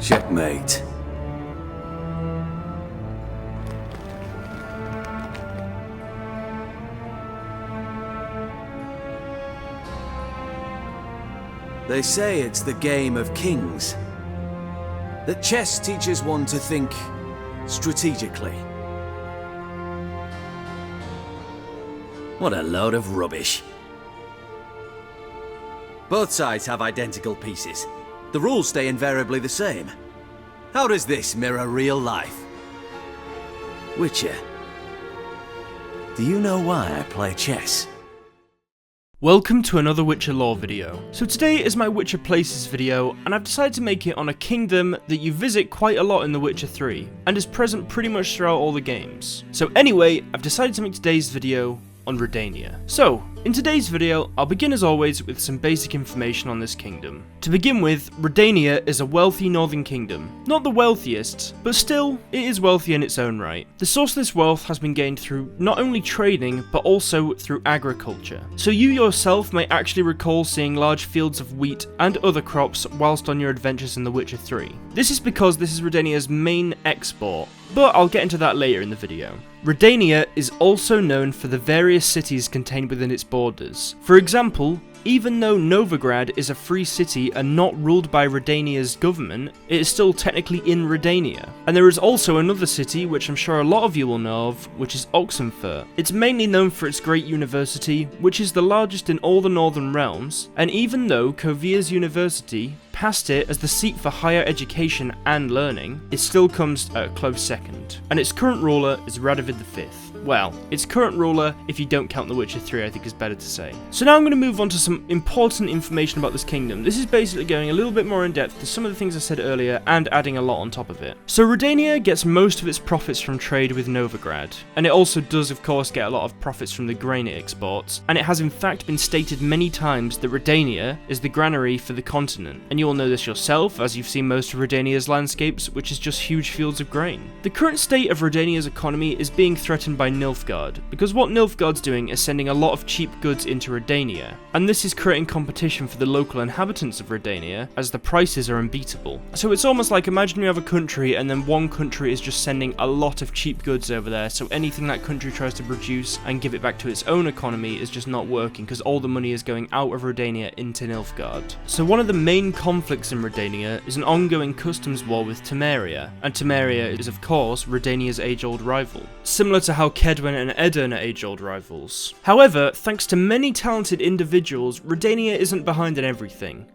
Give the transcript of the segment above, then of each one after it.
Checkmate. They say it's the game of kings. That chess teaches one to think strategically. What a load of rubbish. Both sides have identical pieces. The rules stay invariably the same. How does this mirror real life? Witcher, do you know why I play chess? Welcome to another Witcher lore video. So today is my Witcher Places video, and I've decided to make it on a kingdom that you visit quite a lot in The Witcher 3, and is present pretty much throughout all the games. So anyway, I've decided to make today's video on Redania. So, in today's video, I'll begin as always with some basic information on this kingdom. To begin with, Redania is a wealthy northern kingdom. Not the wealthiest, but still, it is wealthy in its own right. The source of this wealth has been gained through not only trading, but also through agriculture. So you yourself may actually recall seeing large fields of wheat and other crops whilst on your adventures in The Witcher 3. This is because this is Redania's main export, but I'll get into that later in the video. Redania is also known for the various cities contained within its borders. For example, even though Novigrad is a free city and not ruled by Redania's government, it is still technically in Redania. And there is also another city which I'm sure a lot of you will know of, which is Oxenfurt. It's mainly known for its great university, which is the largest in all the Northern Realms, and even though Kovia's university passed it as the seat for higher education and learning, it still comes a close second. And its current ruler is Radovid V. Well, its current ruler, if you don't count The Witcher 3, I think is better to say. So now I'm going to move on to some important information about this kingdom. This is basically going a little bit more in depth to some of the things I said earlier and adding a lot on top of it. So Redania gets most of its profits from trade with Novigrad, and it also does of course get a lot of profits from the grain it exports, and it has in fact been stated many times that Redania is the granary for the continent, and you'll know this yourself as you've seen most of Redania's landscapes, which is just huge fields of grain. The current state of Redania's economy is being threatened by Nilfgaard, because what Nilfgaard's doing is sending a lot of cheap goods into Redania, and this is creating competition for the local inhabitants of Redania, as the prices are unbeatable. So it's almost like, imagine you have a country and then one country is just sending a lot of cheap goods over there, so anything that country tries to produce and give it back to its own economy is just not working, because all the money is going out of Redania into Nilfgaard. So one of the main conflicts in Redania is an ongoing customs war with Temeria, and Temeria is of course Redania's age-old rival, similar to how Kedwen and Edirn are age-old rivals. However, thanks to many talented individuals, Redania isn't behind in everything.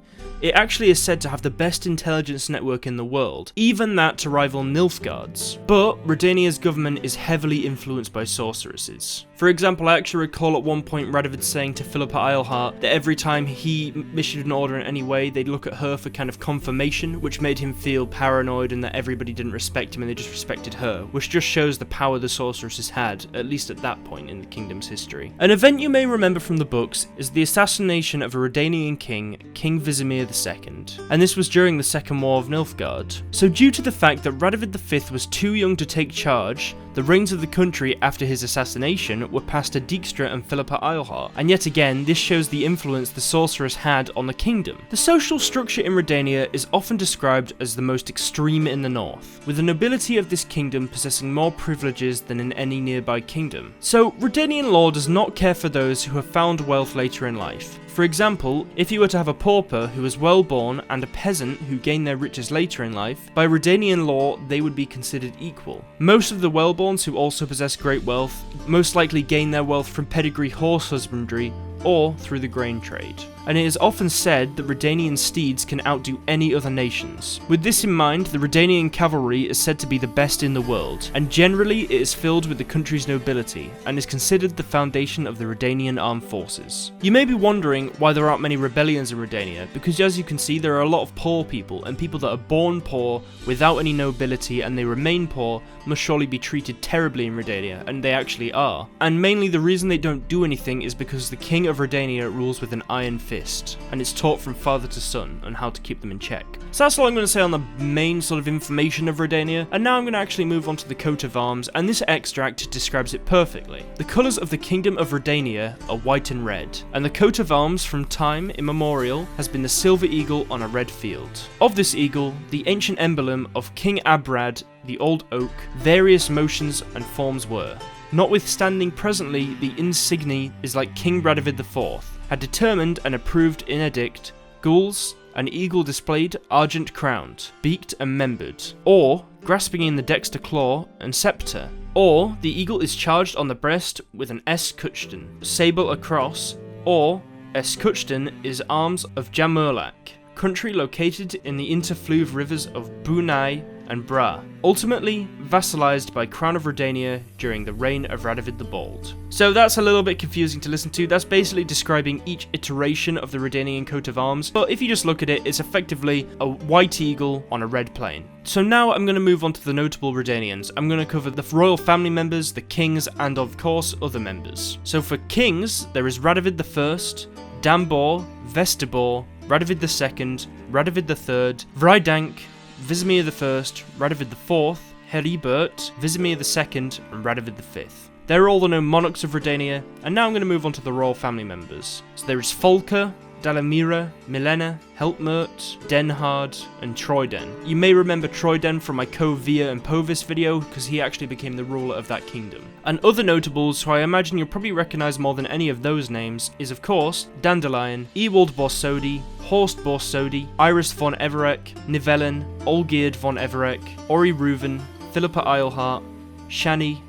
It actually is said to have the best intelligence network in the world, even that to rival Nilfgaard's. But Redania's government is heavily influenced by sorceresses. For example, I actually recall at one point Radovid saying to Philippa Eilhart that every time he issued an order in any way, they'd look at her for kind of confirmation, which made him feel paranoid and that everybody didn't respect him and they just respected her, which just shows the power the sorceresses had, at least at that point in the kingdom's history. An event you may remember from the books is the assassination of a Redanian king, King Vizimir II, and this was during the Second War of Nilfgaard. So due to the fact that Radovid V was too young to take charge, the reins of the country after his assassination were passed to Dijkstra and Philippa Eilhart, and yet again this shows the influence the sorceress had on the kingdom. The social structure in Redania is often described as the most extreme in the north, with the nobility of this kingdom possessing more privileges than in any nearby kingdom. So Redanian law does not care for those who have found wealth later in life. For example, if you were to have a pauper who was well born and a peasant who gained their riches later in life, by Redanian law they would be considered equal. Most of the well-borns who also possess great wealth most likely gain their wealth from pedigree horse husbandry or through the grain trade. And it is often said that Redanian steeds can outdo any other nations. With this in mind, the Redanian cavalry is said to be the best in the world, and generally it is filled with the country's nobility, and is considered the foundation of the Redanian armed forces. You may be wondering why there aren't many rebellions in Redania, because as you can see there are a lot of poor people, and people that are born poor, without any nobility, and they remain poor, must surely be treated terribly in Redania, and they actually are. And mainly the reason they don't do anything is because the king of Redania rules with an iron fist. fist, and it's taught from father to son on how to keep them in check. So that's all I'm going to say on the main sort of information of Redania, and now I'm going to actually move on to the coat of arms, and this extract describes it perfectly. The colours of the Kingdom of Redania are white and red, and the coat of arms from time immemorial has been the silver eagle on a red field. Of this eagle, the ancient emblem of King Abrad, the Old Oak, various motions and forms were. Notwithstanding presently the insigne is like King Radovid IV, had determined and approved in edict, gules, an eagle displayed argent crowned, beaked and membered, or grasping in the dexter claw and sceptre, or the eagle is charged on the breast with an S. Kuchten, sable across, or S. Kuchten is arms of Jamurlak, country located in the interfluve rivers of Bunai and Bra, ultimately vassalized by Crown of Redania during the reign of Radovid the Bald. So that's a little bit confusing to listen to. That's basically describing each iteration of the Redanian coat of arms, but if you just look at it, it's effectively a white eagle on a red plain. So now I'm going to move on to the notable Redanians. I'm going to cover the royal family members, the kings, and of course other members. So for kings, there is Radovid I, Dambor, Vestibor, Radovid II, Radovid III, Vrydank, Vizimir I, Radovid IV, Heribert, Vizimir II, and Radovid V. They're all the known monarchs of Redania, and now I'm going to move on to the royal family members. So there is Folker, Dalamira, Milena, Helpmert, Denhard, and Troyden. You may remember Troyden from my Via and Povis video, because he actually became the ruler of that kingdom. And other notables, who I imagine you'll probably recognise more than any of those names, is of course Dandelion, Ewald Borsodi, Horst Borsodi, Iris von Everek, Nivellen, Olgierd von Everek, Ori Reuven, Philippa Eilhart, Shani,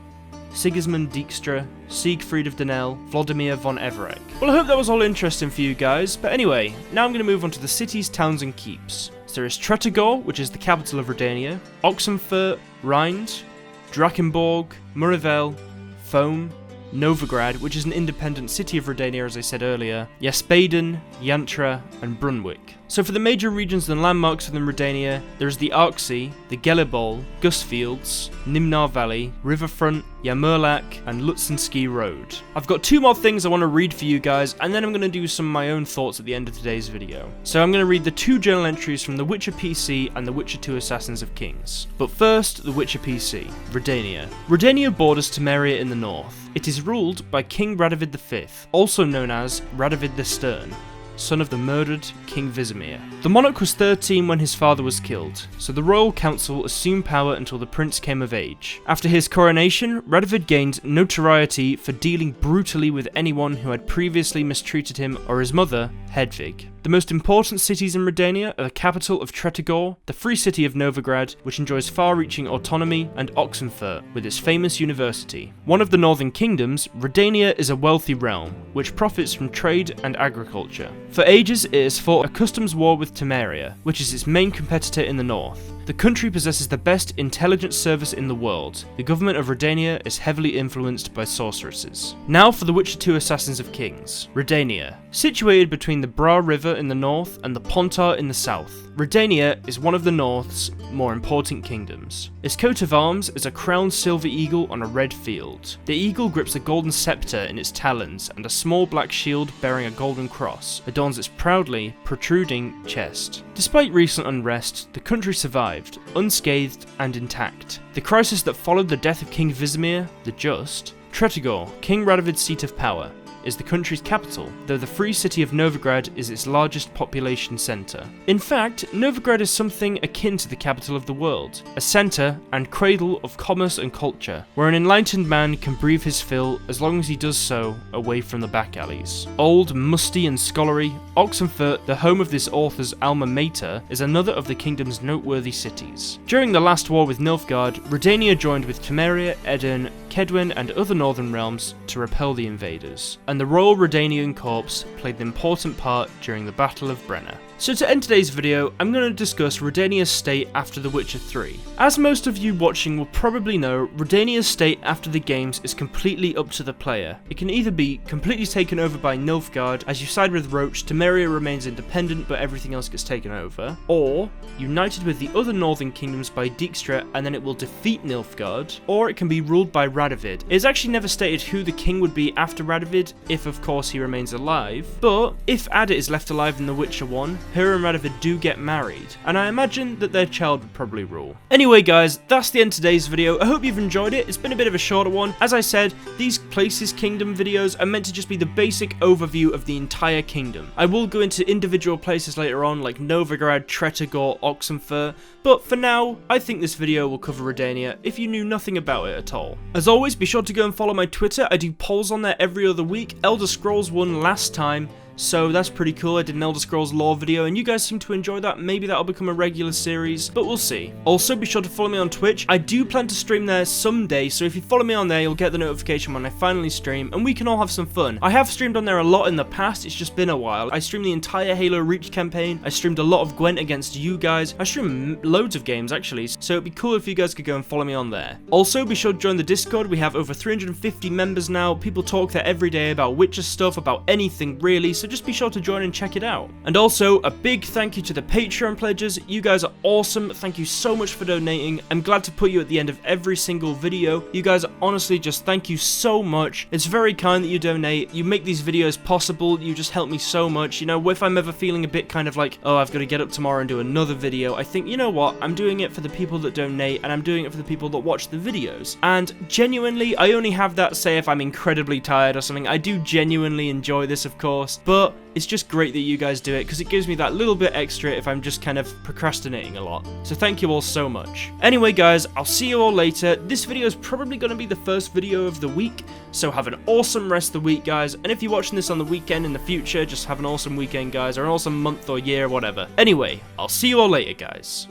Sigismund Dijkstra, Siegfried of Denel, Vladimir von Everek. Well, I hope that was all interesting for you guys, but anyway, now I'm going to move on to the cities, towns and keeps. So there is Tretogor, which is the capital of Redania, Oxenfurt, Rind, Drakenborg, Murivel, Foam, Novigrad, which is an independent city of Redania as I said earlier, Jaspaden, Yantra, and Brunwick. So for the major regions and landmarks within Redania, there is the Arksea, the Gelibol, Gusfields, Nimnar Valley, Riverfront, Jamurlak, and Lutsenski Road. I've got two more things I want to read for you guys, and then I'm going to do some of my own thoughts at the end of today's video. So I'm going to read the two journal entries from The Witcher PC and The Witcher 2 Assassins of Kings. But first, The Witcher PC, Redania. Redania borders Temeria in the north. It is ruled by King Radovid V, also known as Radovid the Stern, son of the murdered King Vizimir. The monarch was 13 when his father was killed, so the royal council assumed power until the prince came of age. After his coronation, Radovid gained notoriety for dealing brutally with anyone who had previously mistreated him or his mother, Hedvig. The most important cities in Redania are the capital of Tretogor, the free city of Novigrad, which enjoys far-reaching autonomy, and Oxenfurt, with its famous university. One of the northern kingdoms, Redania is a wealthy realm, which profits from trade and agriculture. For ages it has fought a customs war with Temeria, which is its main competitor in the north. The country possesses the best intelligence service in the world. The government of Redania is heavily influenced by sorceresses. Now for The Witcher 2 Assassins of Kings. Redania. Situated between the Bra River in the north and the Pontar in the south, Redania is one of the north's more important kingdoms. Its coat of arms is a crowned silver eagle on a red field. The eagle grips a golden scepter in its talons, and a small black shield bearing a golden cross adorns its proudly protruding chest. Despite recent unrest, the country survived, unscathed and intact. The crisis that followed the death of King Vizimir, the Just, Tretogor, King Radovid's seat of power, is the country's capital, though the free city of Novigrad is its largest population centre. In fact, Novigrad is something akin to the capital of the world, a centre and cradle of commerce and culture, where an enlightened man can breathe his fill as long as he does so away from the back alleys. Old, musty and scholarly, Oxenfurt, the home of this author's alma mater, is another of the kingdom's noteworthy cities. During the last war with Nilfgaard, Redania joined with Temeria, Edirne, Kedwen and other northern realms to repel the invaders, and the Royal Redanian Corps played an important part during the Battle of Brenna. So to end today's video, I'm going to discuss Redania's state after The Witcher 3. As most of you watching will probably know, Redania's state after the games is completely up to the player. It can either be completely taken over by Nilfgaard, as you side with Roach, Temeria remains independent but everything else gets taken over, or united with the other northern kingdoms by Dijkstra and then it will defeat Nilfgaard, or it can be ruled by Radovid. It is actually never stated who the king would be after Radovid, if of course he remains alive, but if Ada is left alive in The Witcher 1, her and Radovid do get married, and I imagine that their child would probably rule. Anyway guys, that's the end of today's video. I hope you've enjoyed it. It's been a bit of a shorter one. As I said, these Places Kingdom videos are meant to just be the basic overview of the entire kingdom. I will go into individual places later on like Novigrad, Tretogor, Oxenfurt, but for now, I think this video will cover Redania if you knew nothing about it at all. As always, be sure to go and follow my Twitter. I do polls on there every other week. Elder Scrolls won last time, so that's pretty cool. I did an Elder Scrolls lore video and you guys seem to enjoy that. Maybe that'll become a regular series, but we'll see. Also, be sure to follow me on Twitch. I do plan to stream there someday, so if you follow me on there, you'll get the notification when I finally stream and we can all have some fun. I have streamed on there a lot in the past, it's just been a while. I streamed the entire Halo Reach campaign. I streamed a lot of Gwent against you guys. I streamed loads of games actually, so it'd be cool if you guys could go and follow me on there. Also, be sure to join the Discord. We have over 350 members now. People talk there every day about Witcher stuff, about anything really, so just be sure to join and check it out. And also, a big thank you to the Patreon pledges. You guys are awesome. Thank you so much for donating. I'm glad to put you at the end of every single video. You guys honestly just thank you so much. It's very kind that you donate. You make these videos possible. You just help me so much. You know, if I'm ever feeling a bit kind of like, oh, I've got to get up tomorrow and do another video, I think, you know what? I'm doing it for the people that donate and I'm doing it for the people that watch the videos. And genuinely, I only have that say if I'm incredibly tired or something. I do genuinely enjoy this, of course, but it's just great that you guys do it because it gives me that little bit extra if I'm just kind of procrastinating a lot. So thank you all so much. Anyway guys, I'll see you all later. This video is probably going to be the first video of the week, so have an awesome rest of the week guys. And if you're watching this on the weekend in the future, just have an awesome weekend guys, or an awesome month or year, whatever. Anyway, I'll see you all later guys.